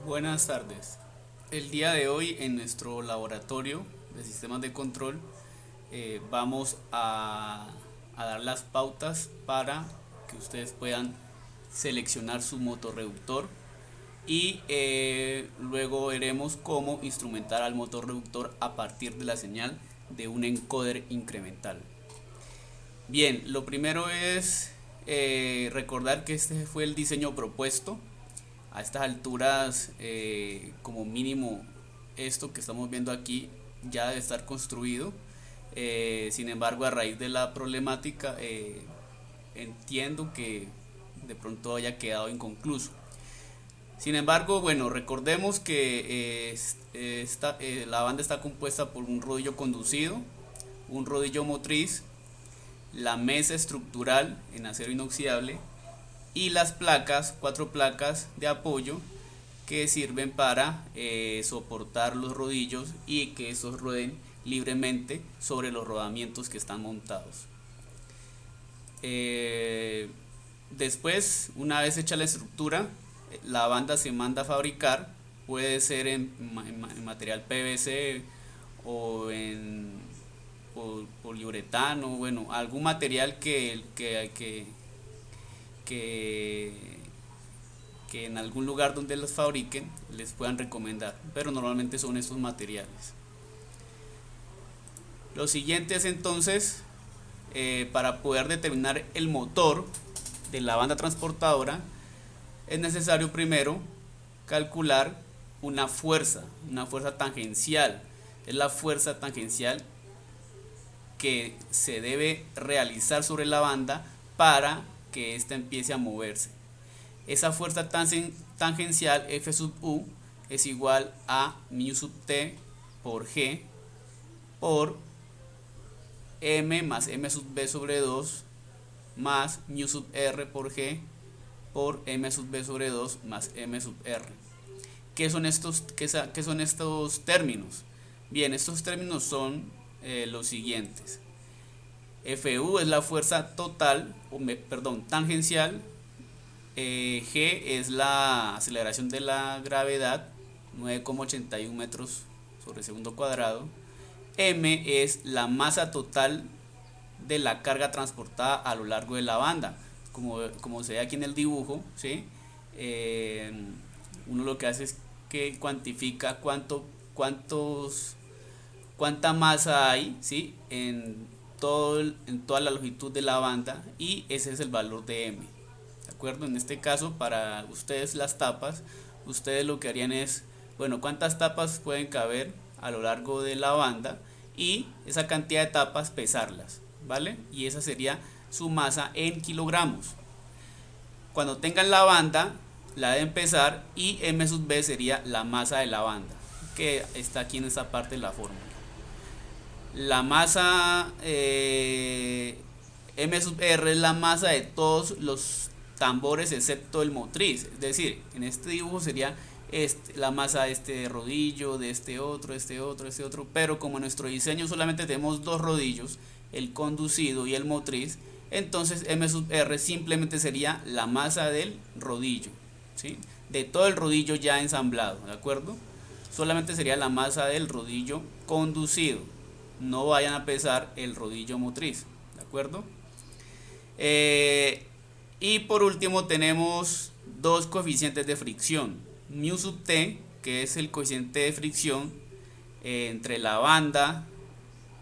Buenas tardes. El día de hoy en nuestro laboratorio de sistemas de control vamos a dar las pautas para que ustedes puedan seleccionar su motorreductor y luego veremos cómo instrumentar al motorreductor a partir de la señal de un encoder incremental. Bien, lo primero es recordar que este fue el diseño propuesto. A estas alturas, como mínimo, esto que estamos viendo aquí ya debe estar construido. Sin embargo, a raíz de la problemática, entiendo que de pronto haya quedado inconcluso. Sin embargo, bueno, recordemos que la banda está compuesta por un rodillo conducido, un rodillo motriz, la mesa estructural en acero inoxidable y las placas, cuatro placas de apoyo que sirven para soportar los rodillos y que estos rueden libremente sobre los rodamientos que están montados. Después, una vez hecha la estructura, la banda se manda a fabricar, puede ser en material PVC o en poliuretano, bueno, algún material que, que en algún lugar donde los fabriquen les puedan recomendar, pero normalmente son estos materiales. Lo siguiente es entonces, para poder determinar el motor de la banda transportadora, es necesario primero calcular una fuerza tangencial. Es la fuerza tangencial que se debe realizar sobre la banda para que ésta empiece a moverse. Esa fuerza tangencial F sub U es igual a mu sub T por G por M más M sub B sobre 2 más mu sub R por G por M sub B sobre 2 más M sub R. ¿Qué son estos términos? Bien, estos términos son los siguientes. Fu es la fuerza total, tangencial. G es la aceleración de la gravedad, 9,81 metros sobre segundo cuadrado. M es la masa total de la carga transportada a lo largo de la banda, como se ve aquí en el dibujo, ¿sí? Uno lo que hace es que cuantifica cuánta masa hay, ¿sí? en toda la longitud de la banda, y ese es el valor de M. ¿De acuerdo? En este caso, para ustedes las tapas, ustedes lo que harían es, bueno, cuántas tapas pueden caber a lo largo de la banda y esa cantidad de tapas pesarlas, ¿vale? Y esa sería su masa en kilogramos. Cuando tengan la banda, la deben pesar, y M sub B sería la masa de la banda, que está aquí en esta parte de la fórmula. La masa M sub R es la masa de todos los tambores excepto el motriz, es decir, en este dibujo sería la masa de este rodillo, de este otro, pero como en nuestro diseño solamente tenemos dos rodillos, el conducido y el motriz, entonces M sub R simplemente sería la masa del rodillo, ¿sí? De todo el rodillo ya ensamblado, ¿de acuerdo? Solamente sería la masa del rodillo conducido, no vayan a pesar el rodillo motriz, ¿de acuerdo? Y por último tenemos dos coeficientes de fricción, mu sub T, que es el coeficiente de fricción entre la banda,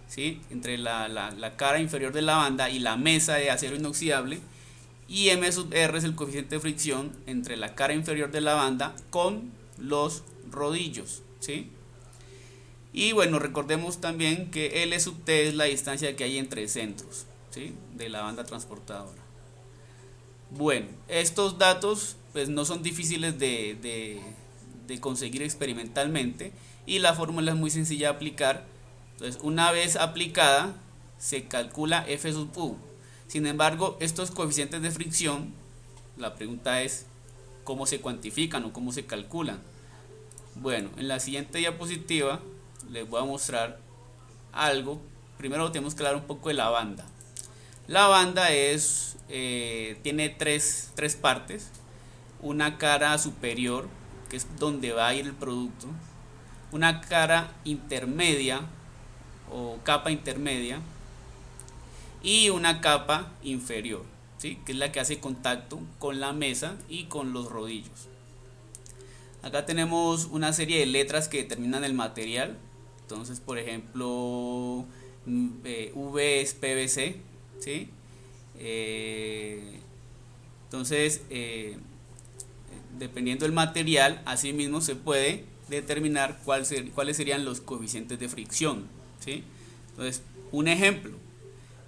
¿sí? Entre la cara inferior de la banda y la mesa de acero inoxidable, y M sub R es el coeficiente de fricción entre la cara inferior de la banda con los rodillos, ¿sí? Y bueno, recordemos también que L sub T es la distancia que hay entre centros, ¿sí? De la banda transportadora. Bueno, estos datos pues no son difíciles de conseguir experimentalmente, y la fórmula es muy sencilla de aplicar. Entonces, una vez aplicada, se calcula F sub U. Sin embargo, estos coeficientes de fricción, la pregunta es cómo se cuantifican o cómo se calculan. Bueno, en la siguiente diapositiva les voy a mostrar algo. Primero tenemos que hablar un poco de la banda. La banda tiene tres partes. Una cara superior que es donde va a ir el producto, una cara intermedia o capa intermedia y una capa inferior, ¿sí? Que es la que hace contacto con la mesa y con los rodillos. Acá tenemos una serie de letras que determinan el material. Entonces, por ejemplo, V es PVC, ¿sí? Entonces, dependiendo del material, asimismo se puede determinar cuáles serían los coeficientes de fricción, ¿sí? Entonces, un ejemplo,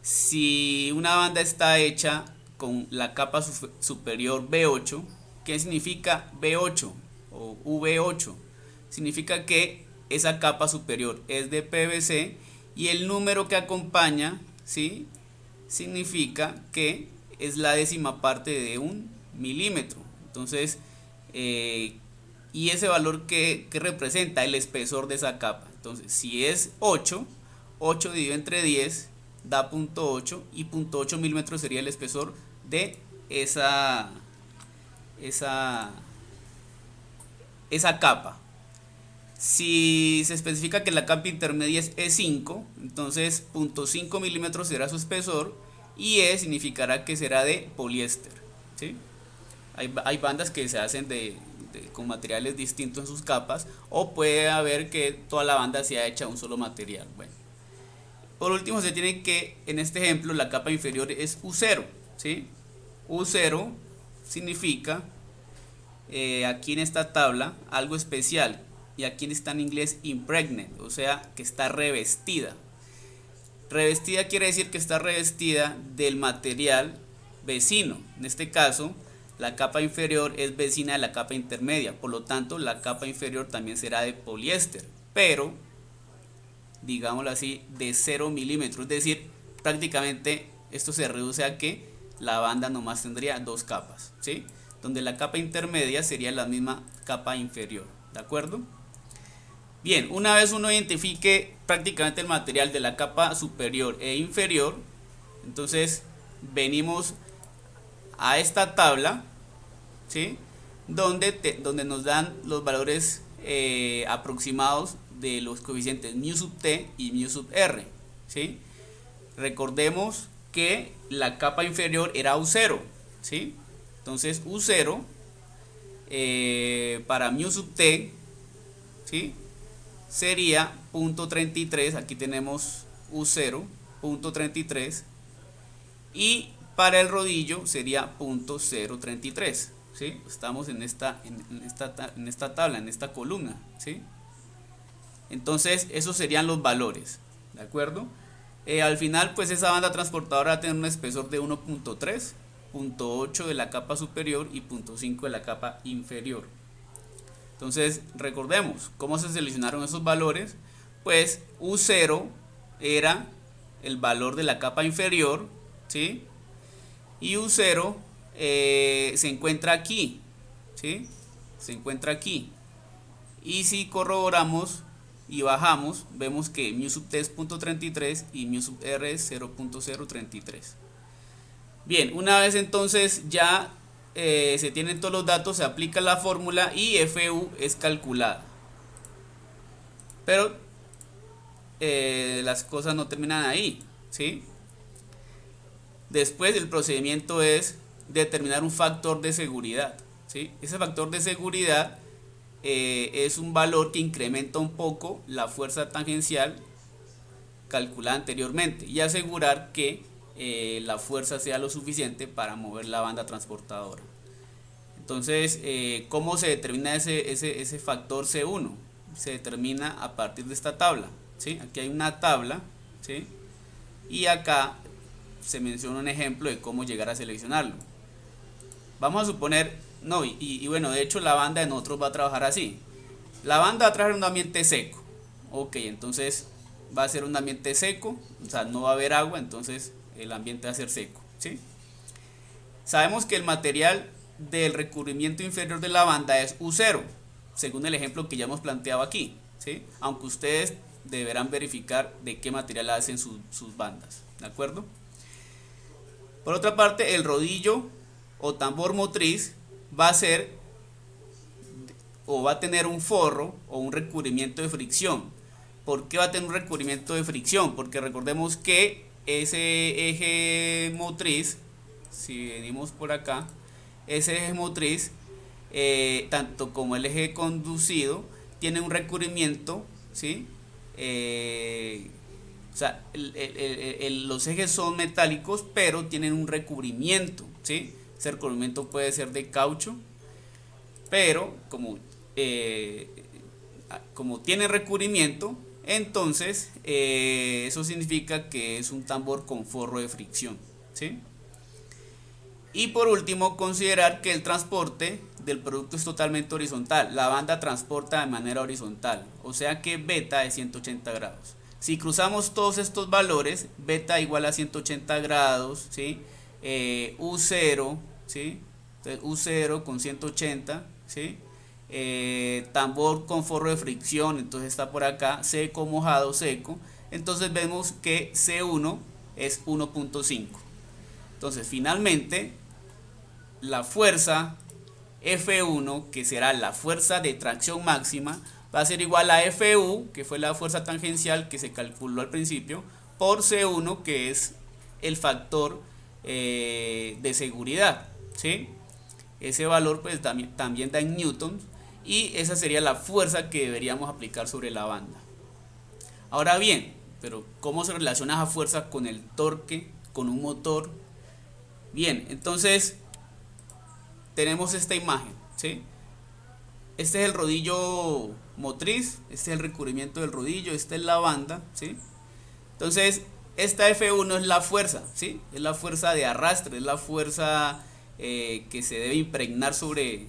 si una banda está hecha con la capa superior B8, ¿qué significa B8 o V8? Significa que esa capa superior es de PVC y el número que acompaña, ¿sí? Significa que es la décima parte de un milímetro. Entonces, y ese valor que representa el espesor de esa capa. Entonces, si es 8, 8 dividido entre 10 da 0.8 y 0.8 milímetros sería el espesor de esa capa. Si se especifica que la capa intermedia es E5, entonces 0.5 milímetros será su espesor y E significará que será de poliéster, ¿sí? Hay bandas que se hacen con materiales distintos en sus capas, o puede haber que toda la banda sea hecha de un solo material. Bueno, por último se tiene que, en este ejemplo, la capa inferior es U0, ¿sí? U0 significa, aquí en esta tabla, algo especial, y aquí está en inglés impregnate, o sea, que está revestida. Revestida quiere decir que está revestida del material vecino. En este caso, la capa inferior es vecina de la capa intermedia, por lo tanto la capa inferior también será de poliéster, pero digámoslo así, de 0 milímetros, es decir, prácticamente esto se reduce a que la banda nomás tendría dos capas, ¿sí? Donde la capa intermedia sería la misma capa inferior, ¿de acuerdo? Bien, una vez uno identifique prácticamente el material de la capa superior e inferior, entonces venimos a esta tabla, ¿sí? Donde nos dan los valores aproximados de los coeficientes μ sub t y μ sub r, ¿sí? Recordemos que la capa inferior era U0, ¿sí? Entonces U0 para μ sub t, ¿sí? Sería 0.33, aquí tenemos U0, 0.33, y para el rodillo sería 0.033, ¿sí? Estamos en esta tabla, en esta columna, ¿sí? Entonces esos serían los valores, ¿de acuerdo? Al final, pues esa banda transportadora va a tener un espesor de 1.3, 0.8 de la capa superior y 0.5 de la capa inferior. Entonces recordemos cómo se seleccionaron esos valores. Pues U0 era el valor de la capa inferior, ¿sí? Y U0 se encuentra aquí, ¿sí? Se encuentra aquí. Y si corroboramos y bajamos, vemos que μ sub t es 0.33 y μ sub r es 0.033. Bien, una vez entonces ya se tienen todos los datos, se aplica la fórmula y FU es calculada. Pero las cosas no terminan ahí, ¿sí? Después el procedimiento es determinar un factor de seguridad, ¿sí? Ese factor de seguridad es un valor que incrementa un poco la fuerza tangencial calculada anteriormente y asegurar que la fuerza sea lo suficiente para mover la banda transportadora. Entonces, ¿cómo se determina ese factor C1? Se determina a partir de esta tabla, ¿sí? Aquí hay una tabla, ¿sí? Y acá se menciona un ejemplo de cómo llegar a seleccionarlo. Vamos a suponer, no, y bueno, de hecho la banda de nosotros va a trabajar así. La banda va a trabajar en un ambiente seco. Ok, entonces va a ser un ambiente seco, o sea, no va a haber agua, entonces el ambiente va a ser seco, ¿sí? Sabemos que el material del recubrimiento inferior de la banda es U0, según el ejemplo que ya hemos planteado aquí, ¿sí? Aunque ustedes deberán verificar de qué material hacen sus bandas, ¿de acuerdo? Por otra parte, el rodillo o tambor motriz va a ser o va a tener un forro o un recubrimiento de fricción. ¿Por qué va a tener un recubrimiento de fricción? Porque recordemos que ese eje motriz, si venimos por acá, ese eje motriz, tanto como el eje conducido, tiene un recubrimiento, ¿sí? O sea, los ejes son metálicos, pero tienen un recubrimiento, ¿sí? Ese recubrimiento puede ser de caucho, pero como tiene recubrimiento, entonces eso significa que es un tambor con forro de fricción, ¿sí? Y por último, considerar que el transporte del producto es totalmente horizontal. La banda transporta de manera horizontal, o sea que beta es 180 grados. Si cruzamos todos estos valores, beta igual a 180 grados, ¿sí? U0, ¿sí? Entonces, U0 con 180, ¿sí? Tambor con forro de fricción, entonces está por acá, seco, mojado, seco. Entonces vemos que C1 es 1.5. Entonces finalmente la fuerza F1, que será la fuerza de tracción máxima, va a ser igual a Fu, que fue la fuerza tangencial que se calculó al principio, por C1, que es el factor de seguridad, ¿sí? Ese valor pues también da en newtons, y esa sería la fuerza que deberíamos aplicar sobre la banda. Ahora bien, pero ¿cómo se relaciona esa fuerza con el torque, con un motor? Bien, entonces tenemos esta imagen, ¿sí? Este es el rodillo motriz, este es el recubrimiento del rodillo, esta es la banda, ¿sí? Entonces, esta F1 es la fuerza, ¿sí? Es la fuerza de arrastre, es la fuerza que se debe impregnar sobre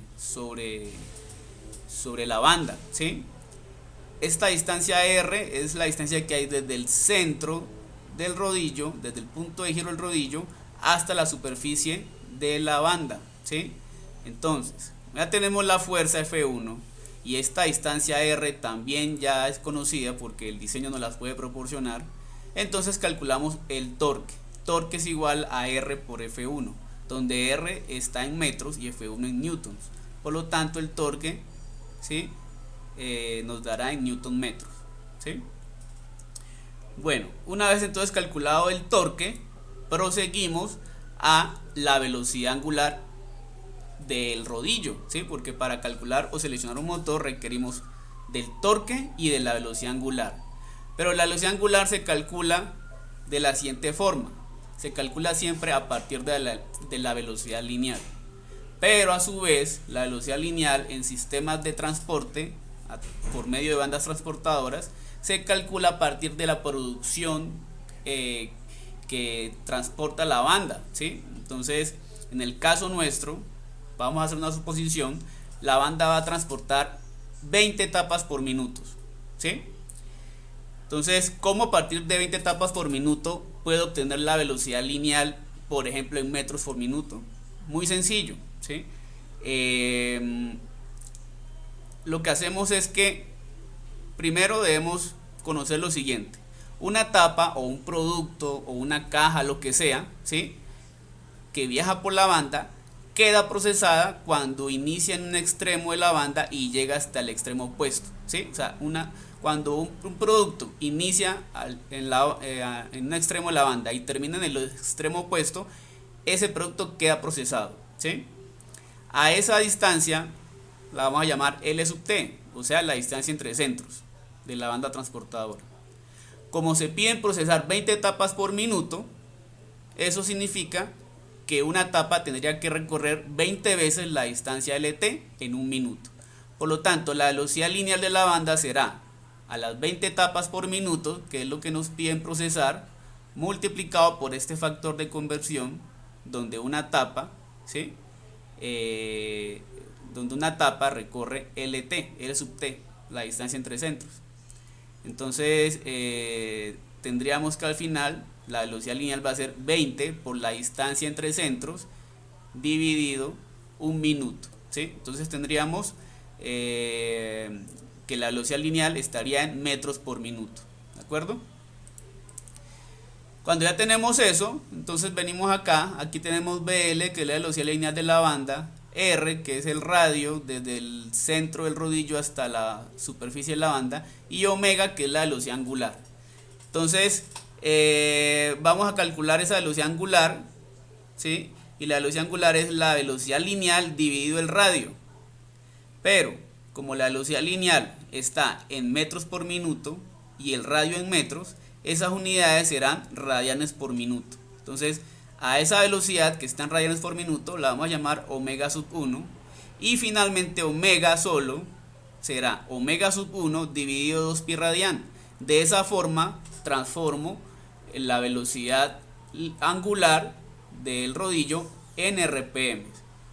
la banda, ¿sí? Esta distancia R es la distancia que hay desde el centro del rodillo, desde el punto de giro del rodillo, hasta la superficie de la banda, ¿sí? Entonces, ya tenemos la fuerza F1 y esta distancia R también ya es conocida porque el diseño nos las puede proporcionar. Entonces calculamos el torque. Torque es igual a R por F1, donde R está en metros y F1 en newtons. Por lo tanto, el torque, ¿sí? Nos dará en newton metros, ¿sí? Bueno, una vez entonces calculado el torque, proseguimos a la velocidad angular del rodillo, ¿sí? Porque para calcular o seleccionar un motor requerimos del torque y de la velocidad angular. Pero la velocidad angular se calcula de la siguiente forma: se calcula siempre a partir de la velocidad lineal. Pero a su vez, la velocidad lineal en sistemas de transporte por medio de bandas transportadoras se calcula a partir de la producción que transporta la banda, ¿sí? Entonces, en el caso nuestro, vamos a hacer una suposición: la banda va a transportar 20 etapas por minuto, ¿sí? Entonces, ¿cómo a partir de 20 etapas por minuto puedo obtener la velocidad lineal, por ejemplo, en metros por minuto? Muy sencillo, ¿sí? Lo que hacemos es que primero debemos conocer lo siguiente: una etapa o un producto o una caja, lo que sea, ¿sí?, que viaja por la banda, queda procesada cuando inicia en un extremo de la banda y llega hasta el extremo opuesto, ¿sí? O sea, cuando un producto inicia en un extremo de la banda y termina en el extremo opuesto, ese producto queda procesado, ¿sí? A esa distancia la vamos a llamar L sub t, o sea, la distancia entre centros de la banda transportadora. Como se piden procesar 20 etapas por minuto, eso significa que una etapa tendría que recorrer 20 veces la distancia LT en un minuto. Por lo tanto, la velocidad lineal de la banda será a las 20 etapas por minuto, que es lo que nos piden procesar, multiplicado por este factor de conversión, donde una etapa, ¿sí?, donde una etapa recorre LT, L sub t, la distancia entre centros. Entonces tendríamos que al final la velocidad lineal va a ser 20 por la distancia entre centros dividido un minuto, ¿sí? Entonces tendríamos que la velocidad lineal estaría en metros por minuto, ¿de acuerdo? Cuando ya tenemos eso, entonces venimos acá, aquí tenemos BL, que es la velocidad lineal de la banda, R, que es el radio desde el centro del rodillo hasta la superficie de la banda, y omega, que es la velocidad angular. Entonces vamos a calcular esa velocidad angular, ¿sí? Y la velocidad angular es la velocidad lineal dividido el radio. Pero como la velocidad lineal está en metros por minuto y el radio en metros, esas unidades serán radianes por minuto. Entonces a esa velocidad que está en radianes por minuto la vamos a llamar omega sub 1, y finalmente omega solo será omega sub 1 dividido 2 pi radian. De esa forma transformo la velocidad angular del rodillo en RPM,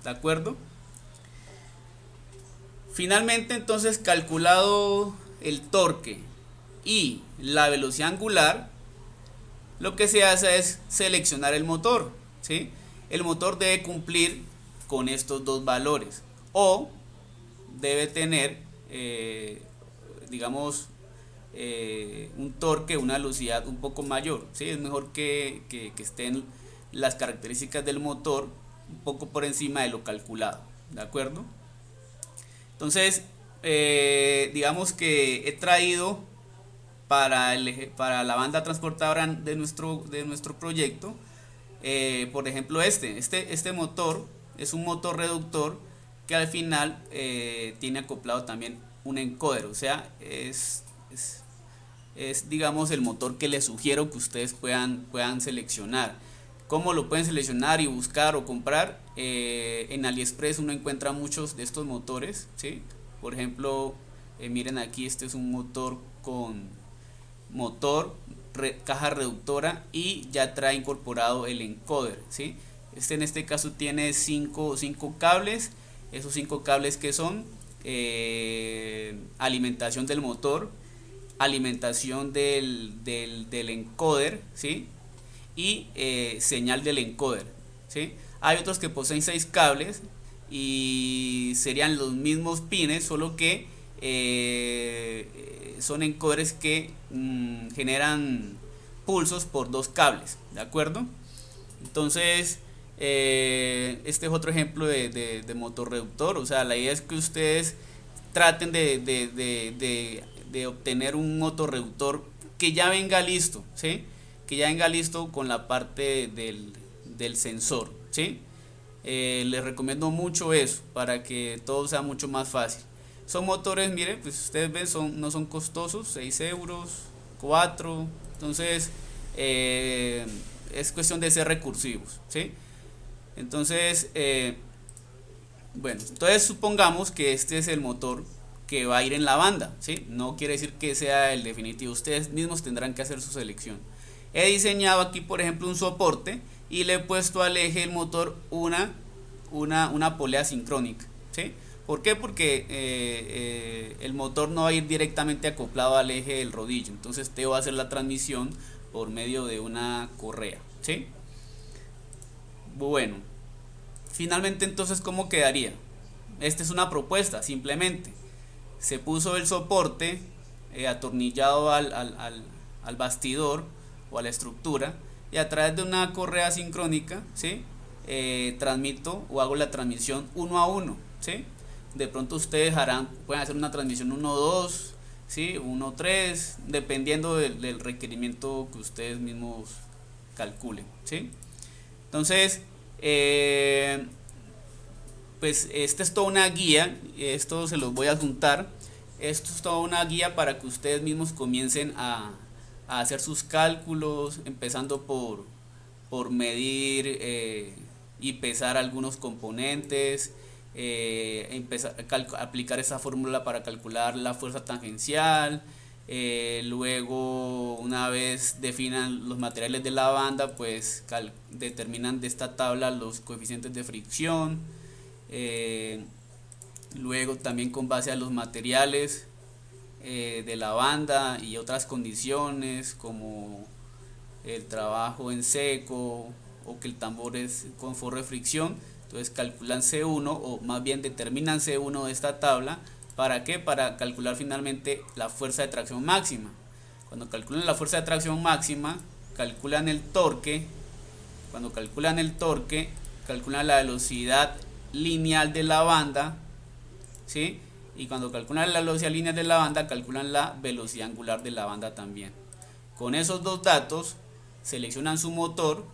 ¿de acuerdo? Finalmente, entonces, calculado el torque y la velocidad angular, lo que se hace es seleccionar el motor, ¿sí? El motor debe cumplir con estos dos valores, o debe tener digamos un torque, una velocidad un poco mayor, ¿sí? Es mejor que estén las características del motor un poco por encima de lo calculado, ¿de acuerdo? Entonces digamos que he traído para la banda transportadora de nuestro proyecto, por ejemplo este motor es un motor reductor que al final tiene acoplado también un encoder, o sea, es digamos el motor que les sugiero que ustedes puedan seleccionar. ¿Cómo lo pueden seleccionar y buscar o comprar? En AliExpress uno encuentra muchos de estos motores, ¿sí? Por ejemplo, miren aquí, este es un motor con caja reductora y ya trae incorporado el encoder, ¿sí? En este caso tiene 5 cables. Esos 5 cables que son alimentación del motor, alimentación del encoder, ¿sí? Y señal del encoder, ¿sí? Hay otros que poseen 6 cables y serían los mismos pines, solo que son encoders que generan pulsos por 2 cables, ¿de acuerdo? Entonces este es otro ejemplo de motor reductor. O sea, la idea es que ustedes traten de obtener un motor reductor que ya venga listo, ¿sí? Que ya venga listo con la parte del sensor, ¿sí? Les recomiendo mucho eso para que todo sea mucho más fácil. Son motores, miren, pues ustedes ven, no son costosos, 6 euros, 4. Entonces es cuestión de ser recursivos, ¿sí? Entonces bueno, entonces supongamos que este es el motor que va a ir en la banda, ¿sí? No quiere decir que sea el definitivo, ustedes mismos tendrán que hacer su selección. He diseñado aquí, por ejemplo, un soporte y le he puesto al eje del motor una polea sincrónica, ¿sí? ¿Por qué? Porque el motor no va a ir directamente acoplado al eje del rodillo, entonces debo hacer la transmisión por medio de una correa, ¿sí? Bueno, finalmente entonces, ¿cómo quedaría? Esta es una propuesta, simplemente se puso el soporte atornillado al bastidor o a la estructura, y a través de una correa sincrónica, ¿sí? Transmito o hago la transmisión 1 a 1, ¿sí? De pronto ustedes pueden hacer una transmisión 1-2, ¿sí? 1-3, dependiendo del requerimiento que ustedes mismos calculen, ¿sí? Entonces pues esta es toda una guía, esto se los voy a adjuntar. Esto es toda una guía para que ustedes mismos comiencen a hacer sus cálculos, empezando por medir y pesar algunos componentes, empezar a aplicar esa fórmula para calcular la fuerza tangencial. Luego, una vez definan los materiales de la banda, pues determinan de esta tabla los coeficientes de fricción. Luego también, con base a los materiales de la banda y otras condiciones como el trabajo en seco o que el tambor es con forro de fricción, entonces calculan C1, o más bien determinan C1 de esta tabla. ¿Para qué? Para calcular finalmente la fuerza de tracción máxima. Cuando calculan la fuerza de tracción máxima, calculan el torque. Cuando calculan el torque, calculan la velocidad lineal de la banda, ¿sí? Y cuando calculan la velocidad lineal de la banda, calculan la velocidad angular de la banda también. Con esos dos datos, seleccionan su motor,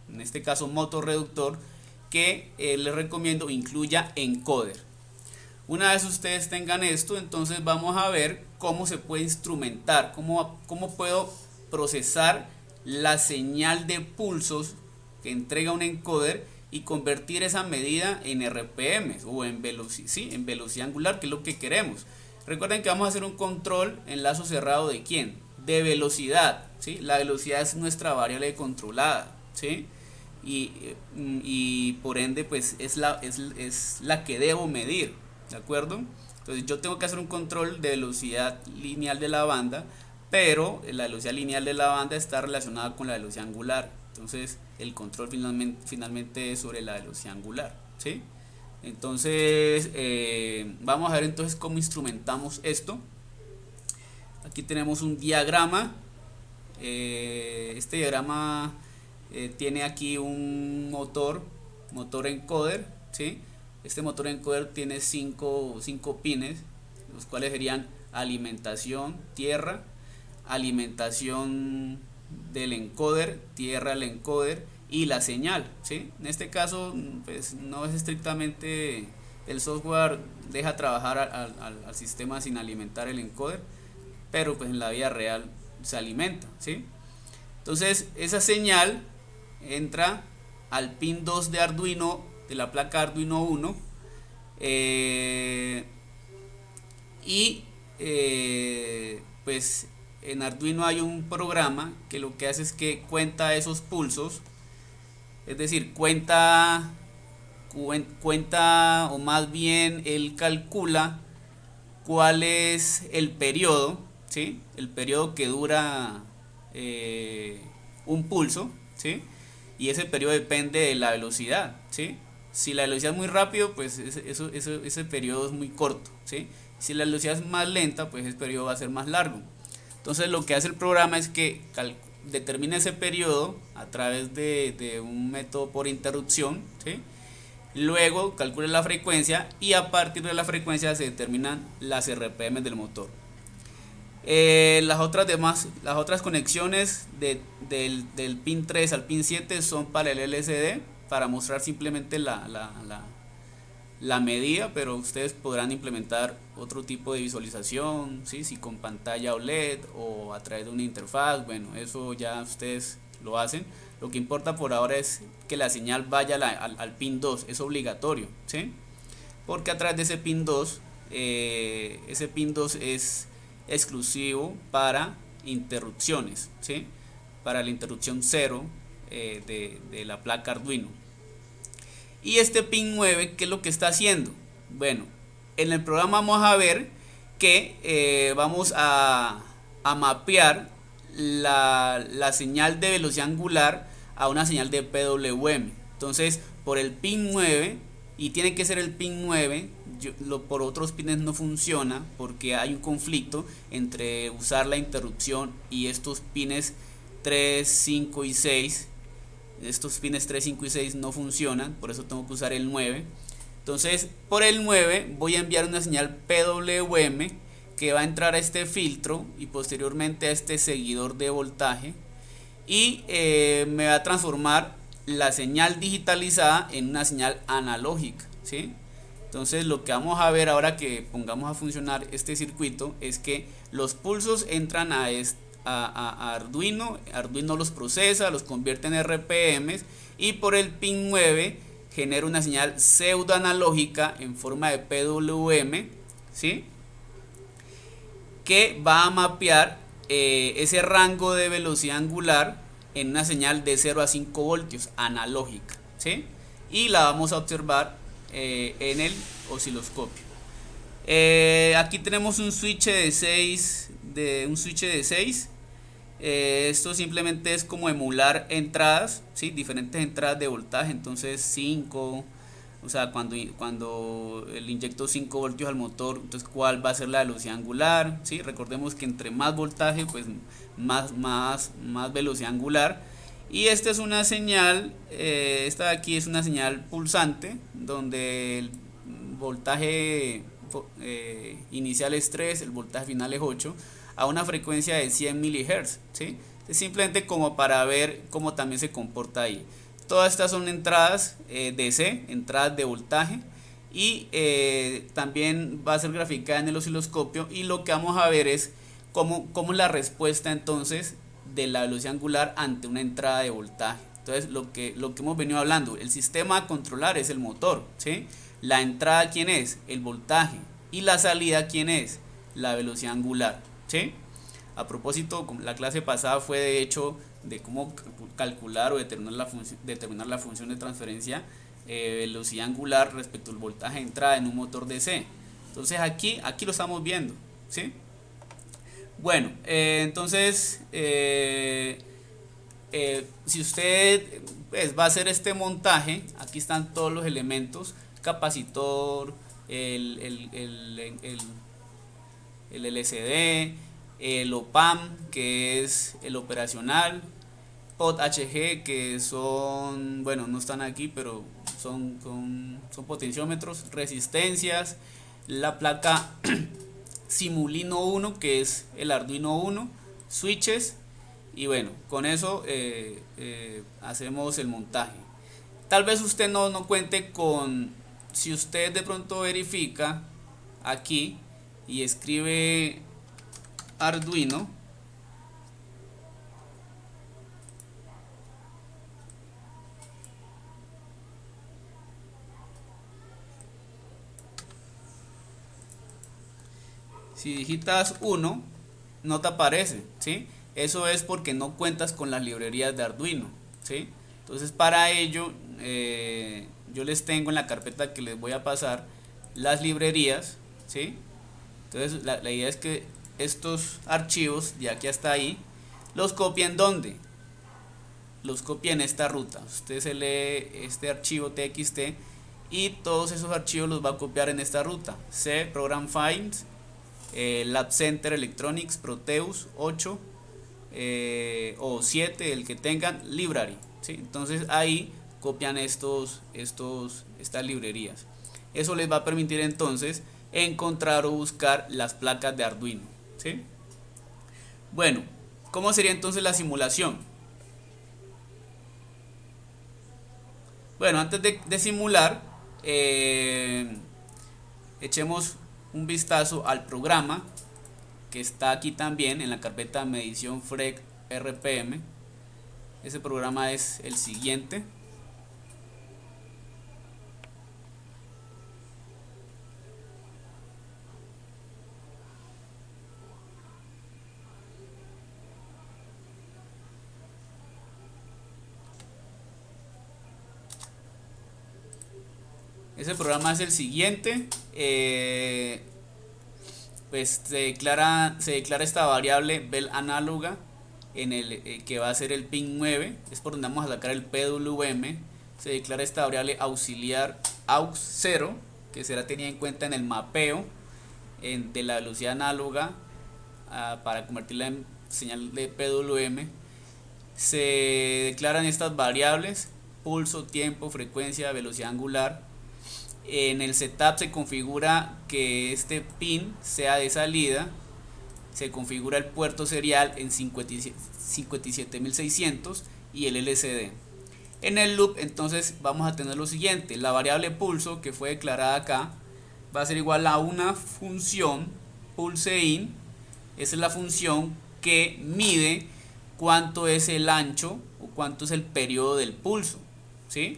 en este caso motor reductor, que les recomiendo incluya encoder. Una vez ustedes tengan esto, entonces vamos a ver cómo se puede instrumentar, cómo puedo procesar la señal de pulsos que entrega un encoder y convertir esa medida en RPM o en velocidad, ¿sí? En velocidad angular, que es lo que queremos. Recuerden que vamos a hacer un control en lazo cerrado de ¿quién? De velocidad, ¿sí? La velocidad es nuestra variable controlada, ¿sí? Y por ende pues es la que debo medir, ¿de acuerdo? Entonces yo tengo que hacer un control de velocidad lineal de la banda, pero la velocidad lineal de la banda está relacionada con la velocidad angular. Entonces el control finalmente es sobre la velocidad angular, ¿sí? Entonces vamos a ver entonces cómo instrumentamos esto. Aquí tenemos un diagrama. Este diagrama tiene aquí un motor encoder, ¿sí? Este motor encoder tiene 5 pines, los cuales serían alimentación, tierra, alimentación del encoder, tierra al encoder y la señal, ¿sí? En este caso pues no es estrictamente, el software deja trabajar al sistema sin alimentar el encoder, pero pues en la vida real se alimenta, ¿sí? Entonces esa señal entra al pin 2 de Arduino, de la placa Arduino 1, pues en Arduino hay un programa que lo que hace es que cuenta esos pulsos, es decir, cuenta o más bien él calcula cuál es el periodo, ¿sí? El periodo que dura un pulso, ¿sí? Y ese periodo depende de la velocidad, ¿sí? Si la velocidad es muy rápido, pues ese periodo es muy corto, ¿sí? Si la velocidad es más lenta, pues ese periodo va a ser más largo. Entonces lo que hace el programa es que determina ese periodo a través de un método por interrupción, ¿sí? Luego calcula la frecuencia y a partir de la frecuencia se determinan las RPM del motor. Las otras conexiones del pin 3 al pin 7 son para el LCD, para mostrar simplemente la medida, pero ustedes podrán implementar otro tipo de visualización, ¿sí? Si con pantalla OLED o a través de una interfaz, bueno, eso ya ustedes lo hacen. Lo que importa por ahora es que la señal vaya al pin 2, es obligatorio, ¿sí? Porque a través de ese pin 2 es exclusivo para interrupciones, ¿sí? Para la interrupción 0 de la placa Arduino. Y este pin 9, ¿qué es lo que está haciendo? Bueno, en el programa vamos a ver que vamos a mapear la señal de velocidad angular a una señal de PWM. Entonces, por el pin 9, y tiene que ser el pin 9, por otros pines no funciona porque hay un conflicto entre usar la interrupción y estos pines 3, 5 y 6. Estos pines 3, 5 y 6 no funcionan, por eso tengo que usar el 9. Entonces por el 9 voy a enviar una señal PWM que va a entrar a este filtro y posteriormente a este seguidor de voltaje, y me va a transformar la señal digitalizada en una señal analógica, ¿sí? Entonces lo que vamos a ver ahora que pongamos a funcionar este circuito es que los pulsos entran a Arduino los procesa, los convierte en RPMs, y por el pin 9 genera una señal pseudo analógica en forma de PWM, ¿sí? Que va a mapear ese rango de velocidad angular en una señal de 0 a 5 voltios analógica, ¿sí? Y la vamos a observar en el osciloscopio. Aquí tenemos un switch de 6. Esto simplemente es como emular entradas, ¿sí? Diferentes entradas de voltaje. Entonces 5, o sea, cuando le inyecto 5 voltios al motor, entonces cuál va a ser la velocidad angular, ¿sí? Recordemos que entre más voltaje, pues más velocidad angular. Y esta es una señal, esta de aquí es una señal pulsante donde el voltaje inicial es 3, el voltaje final es 8, a una frecuencia de 100 MHz, ¿sí? Es simplemente como para ver cómo también se comporta ahí. Todas estas son entradas DC, entradas de voltaje, y también va a ser graficada en el osciloscopio, y lo que vamos a ver es cómo es la respuesta entonces de la velocidad angular ante una entrada de voltaje. Entonces lo que hemos venido hablando, el sistema a controlar es el motor, ¿sí? La entrada, ¿quién es? El voltaje. Y la salida, ¿quién es? La velocidad angular, ¿sí? A propósito, la clase pasada fue de hecho de cómo calcular o determinar la función de transferencia velocidad angular respecto al voltaje de entrada en un motor DC. Entonces aquí lo estamos viendo, ¿sí? Bueno, entonces si usted pues, va a hacer este montaje, aquí están todos los elementos: capacitor, el LCD, el OPAM, que es el operacional, POT HG, que son, bueno, no están aquí, pero son potenciómetros, resistencias, la placa Simulino 1, que es el Arduino 1, switches, y bueno, con eso hacemos el montaje. Tal vez usted no cuente con, si usted de pronto verifica aquí y escribe Arduino, si digitas 1 no te aparece, ¿sí? Eso es porque no cuentas con las librerías de Arduino, ¿sí? Entonces para ello yo les tengo en la carpeta que les voy a pasar las librerías, ¿sí? Entonces la idea es que estos archivos de aquí hasta ahí los copien. ¿Dónde? Los copia en esta ruta. Usted se lee este archivo txt y todos esos archivos los va a copiar en esta ruta: C Program Files, Lab Center Electronics, Proteus 8 o 7, el que tengan, Library, ¿sí? Entonces ahí copian estas librerías. Eso les va a permitir entonces encontrar o buscar las placas de Arduino, ¿sí? Bueno, ¿cómo sería entonces la simulación? Bueno, antes de simular, echemos un vistazo al programa que está aquí también en la carpeta medición FREQ RPM. Ese programa es el siguiente. Ese programa es el siguiente. Pues se declara esta variable bell análoga en el que va a ser el pin 9, es por donde vamos a sacar el PWM. Se declara esta variable auxiliar aux 0, que será tenida en cuenta en el mapeo de la velocidad análoga para convertirla en señal de PWM. Se declaran estas variables: pulso, tiempo, frecuencia, velocidad angular. En el setup se configura que este pin sea de salida, se configura el puerto serial en 57600 y el LCD. En el loop entonces vamos a tener lo siguiente: la variable pulso, que fue declarada acá, va a ser igual a una función pulseIn. Esa es la función que mide cuánto es el ancho o cuánto es el periodo del pulso, ¿sí?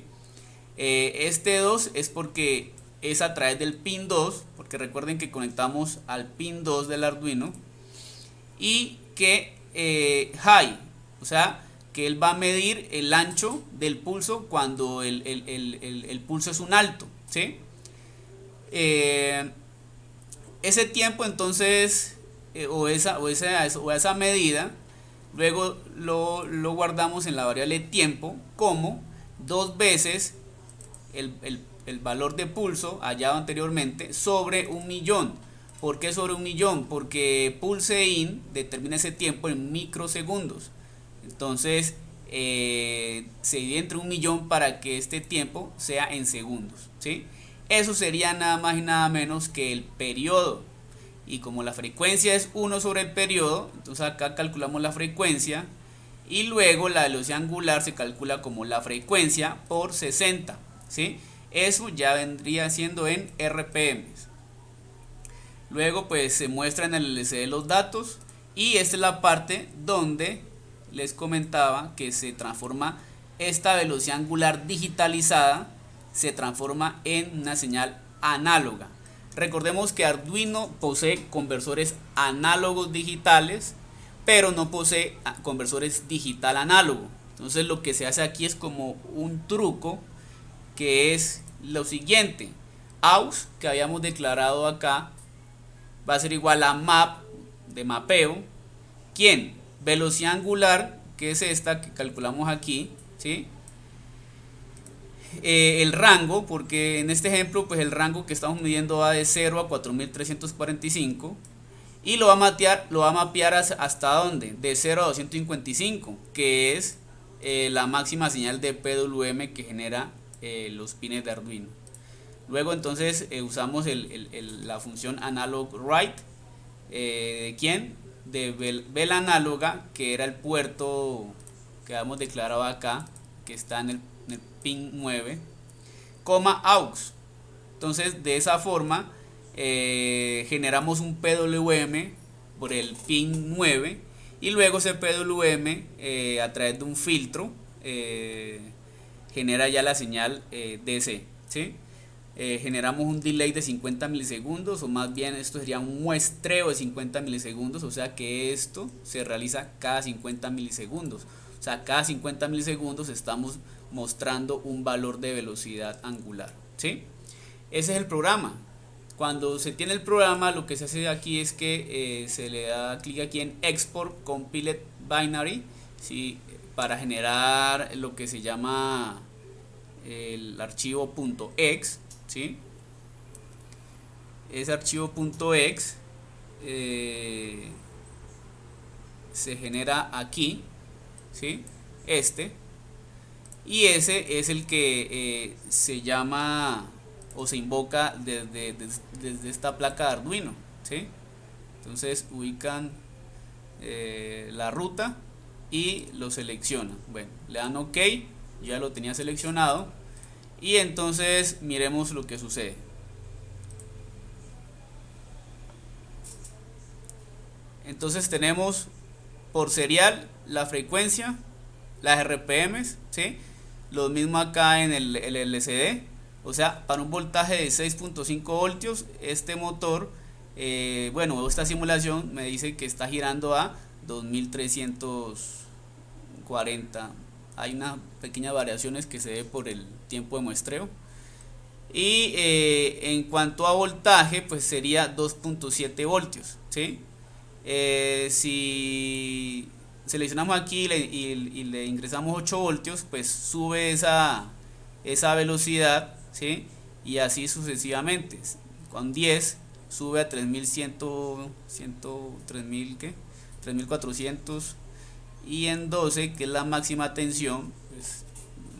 Este 2 es porque es a través del pin 2, porque recuerden que conectamos al pin 2 del Arduino, y que high, o sea que él va a medir el ancho del pulso cuando el pulso es un alto, ¿sí? Ese tiempo entonces o esa medida luego lo guardamos en la variable tiempo como 2 veces el valor de pulso hallado anteriormente sobre 1.000.000. ¿Por qué sobre 1.000.000? Porque pulseIn determina ese tiempo en microsegundos. Entonces se divide entre 1.000.000 para que este tiempo sea en segundos, ¿sí? Eso sería nada más y nada menos que el periodo. Y como la frecuencia es 1 sobre el periodo, entonces acá calculamos la frecuencia y luego la velocidad angular se calcula como la frecuencia por 60, ¿sí? Eso ya vendría siendo en RPM. Luego pues se muestra en el LCD los datos y esta es la parte donde les comentaba que se transforma esta velocidad angular digitalizada, se transforma en una señal análoga. Recordemos que Arduino posee conversores análogos digitales, pero no posee conversores digital análogo. Entonces lo que se hace aquí es como un truco, que es lo siguiente: AUX, que habíamos declarado acá, va a ser igual a map de mapeo. ¿Quién? Velocidad angular, que es esta que calculamos aquí, ¿sí? El rango, porque en este ejemplo pues el rango que estamos midiendo va de 0 a 4345 y lo va a mapear hasta dónde, de 0 a 255, que es la máxima señal de PWM que genera los pines de Arduino. Luego entonces usamos la función analog write, ¿de quién? De bel análoga, que era el puerto que habíamos declarado acá, que está en el pin 9, coma aux. Entonces de esa forma generamos un PWM por el pin 9 y luego ese PWM a través de un filtro genera ya la señal DC, ¿sí? Generamos un delay de 50 milisegundos, o más bien esto sería un muestreo de 50 milisegundos, o sea que esto se realiza cada 50 milisegundos. O sea, cada 50 milisegundos estamos mostrando un valor de velocidad angular, ¿sí? Ese es el programa. Cuando se tiene el programa, lo que se hace aquí es que se le da clic aquí en Export Compiled Binary, ¿sí? Para generar lo que se llama el archivo .exe, ¿sí? Ese archivo .exe se genera aquí, ¿sí? Y ese es el que se llama o se invoca desde esta placa de Arduino, ¿sí? Entonces ubican la ruta y lo seleccionan. Bueno, le dan OK, ya lo tenía seleccionado y entonces miremos lo que sucede. Entonces tenemos por serial la frecuencia, las RPMs, ¿sí? Lo mismo acá en el LCD. O sea, para un voltaje de 6.5 voltios, este motor, bueno, esta simulación me dice que está girando a 2340. Hay unas pequeñas variaciones que se debe por el tiempo de muestreo. Y en cuanto a voltaje, pues sería 2.7 voltios, ¿sí? Si seleccionamos aquí y le ingresamos 8 voltios, pues sube esa velocidad, ¿sí? Y así sucesivamente. Con 10 sube a 3400 y en 12, que es la máxima tensión, pues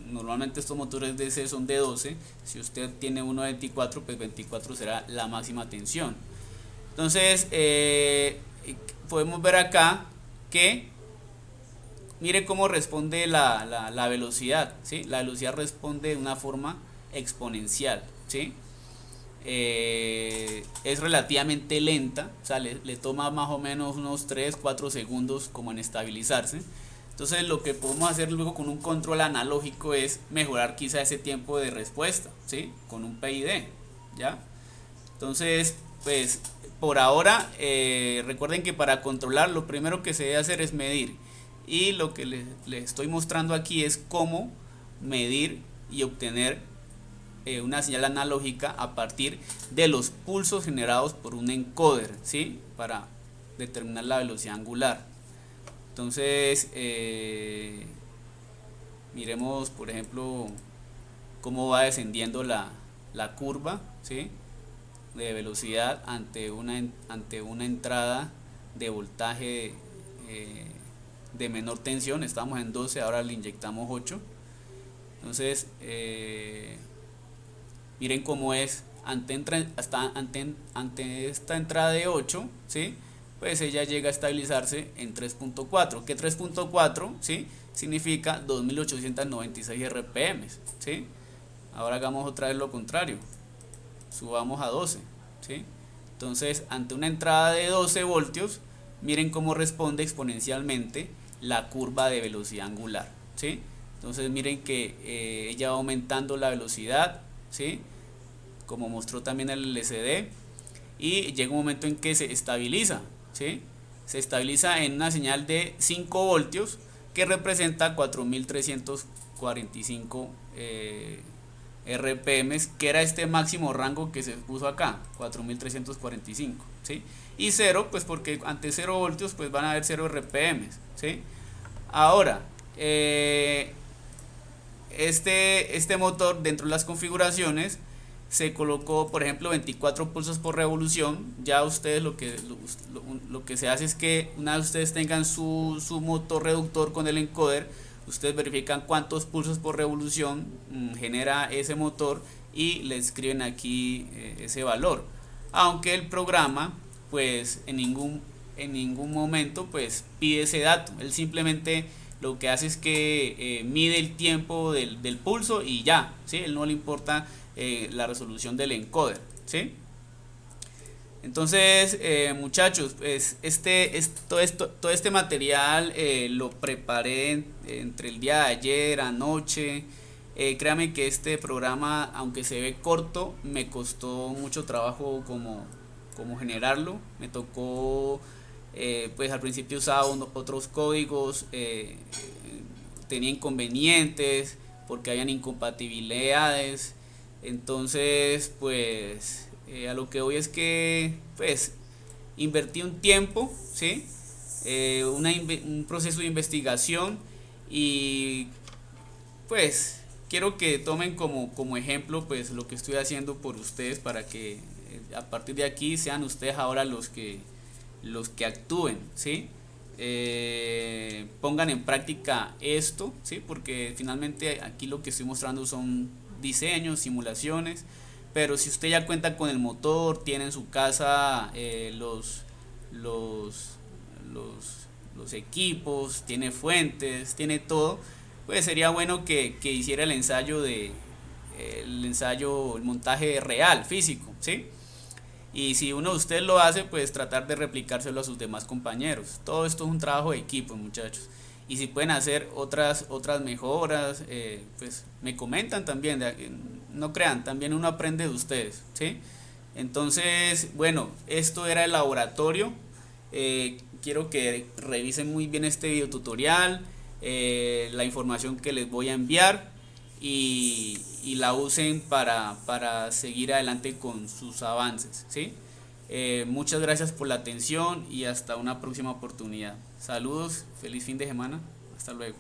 normalmente estos motores DC son de 12. Si usted tiene uno de 24, pues 24 será la máxima tensión. Entonces podemos ver acá que mire cómo responde la velocidad, ¿sí? La velocidad responde de una forma exponencial, ¿sí? Es relativamente lenta, o sea, le toma más o menos unos 3-4 segundos como en estabilizarse. Entonces lo que podemos hacer luego con un control analógico es mejorar quizá ese tiempo de respuesta, ¿sí? Con un PID, ¿ya? Entonces, pues por ahora recuerden que para controlar lo primero que se debe hacer es medir, y lo que les estoy mostrando aquí es cómo medir y obtener una señal analógica a partir de los pulsos generados por un encoder, ¿sí? Para determinar la velocidad angular. Entonces miremos por ejemplo cómo va descendiendo la curva, ¿sí? De velocidad ante una entrada de voltaje de menor tensión, estamos en 12, ahora le inyectamos 8. Entonces miren cómo es ante esta entrada de 8, ¿sí? Pues ella llega a estabilizarse en 3.4, que 3.4, ¿sí? Significa 2896 RPM, ¿sí? Ahora hagamos otra vez lo contrario, subamos a 12, ¿sí? Entonces, ante una entrada de 12 voltios, miren cómo responde exponencialmente la curva de velocidad angular, ¿sí? Entonces miren que ella va aumentando la velocidad, ¿sí? Como mostró también el LCD, y llega un momento en que se estabiliza, ¿sí? Se estabiliza en una señal de 5 voltios que representa 4345 RPM, que era este máximo rango que se puso acá, 4345, ¿sí? Y 0, pues porque ante 0 voltios pues van a haber 0 RPM, ¿sí? Ahora, este motor dentro de las configuraciones se colocó, por ejemplo, 24 pulsos por revolución. Ya ustedes lo que se hace es que una vez ustedes tengan su motor reductor con el encoder, ustedes verifican cuántos pulsos por revolución genera ese motor y le escriben aquí ese valor, aunque el programa pues en ningún momento pues pide ese dato. Él simplemente lo que hace es que mide el tiempo del pulso y ya, ¿sí? Él no le importa la resolución del encoder, ¿sí? Entonces, muchachos, pues todo este material lo preparé entre el día de ayer, anoche. Créame que este programa, aunque se ve corto, me costó mucho trabajo como generarlo. Me tocó, pues al principio usaba otros códigos, tenía inconvenientes porque habían incompatibilidades. Entonces, pues a lo que voy es que pues invertí un tiempo, ¿sí? Un proceso de investigación, y pues quiero que tomen como ejemplo pues lo que estoy haciendo por ustedes, para que a partir de aquí sean ustedes ahora los que actúen, ¿sí? Pongan en práctica esto, ¿sí? Porque finalmente aquí lo que estoy mostrando son diseños, simulaciones, pero si usted ya cuenta con el motor, tiene en su casa los, los equipos, tiene fuentes, tiene todo, pues sería bueno que hiciera el montaje real, físico, ¿sí? Y si uno de ustedes lo hace, pues tratar de replicárselo a sus demás compañeros. Todo esto es un trabajo de equipo, muchachos. Y si pueden hacer otras mejoras, pues me comentan también. No crean, también uno aprende de ustedes, ¿sí? Entonces, bueno, esto era el laboratorio. Quiero que revisen muy bien este video tutorial, la información que les voy a enviar, y la usen para seguir adelante con sus avances, ¿sí? Muchas gracias por la atención y hasta una próxima oportunidad. Saludos, feliz fin de semana, hasta luego.